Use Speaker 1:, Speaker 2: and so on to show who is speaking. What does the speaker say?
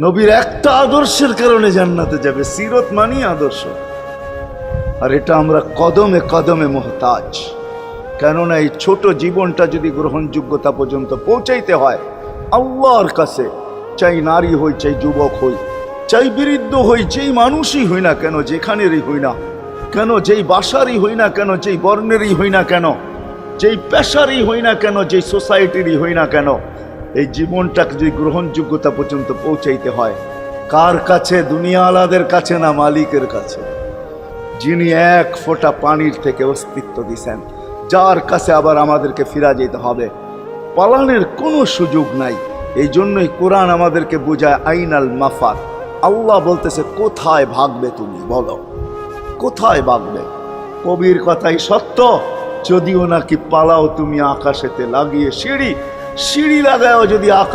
Speaker 1: নবীর একটা আদর্শের কারণে জান্নাতে যাবে। সিরত মানি আদর্শ। আর এটা আমরা কদমে কদমে মুহতাজ। কেননা এই ছোট জীবনটা যদি গ্রহণযোগ্যতা পর্যন্ত পৌঁছাইতে হয় আল্লাহর কাছে, চাই নারী হই, চাই যুবক হই, চাই বৃদ্ধ হই, যেই মানুষই হই না কেন, যেখানেরই হই না কেন, যেই বাসারই হই না কেন, যেই বর্ণেরই হই না কেন, যেই পেশারই হই না কেন, যেই সোসাইটিরই হই না কেন, এই জীবনটাকে যদি গ্রহণযোগ্যতা পর্যন্ত পৌঁছাইতে হয় কার কাছে? দুনিয়া আলাদের কাছে না, মালিকের কাছে, যিনি এক ফোঁটা পানির থেকে অস্তিত্ব দিছেন, যার কাছে আবার আমাদেরকে ফিরা যেতে হবে। পালানের কোনো সুযোগ নাই। এই জন্যই কোরআন আমাদেরকে বোঝায় আইনাল মাফার। আল্লাহ বলতেছে কোথায় ভাগবে তুমি, বলো কোথায় ভাগবে? কবির কথাই সত্য, যদিও নাকি পালাও তুমি আকাশেতে লাগিয়ে সিঁড়ি, সিঁড়ি লাগাও যদি আকাশ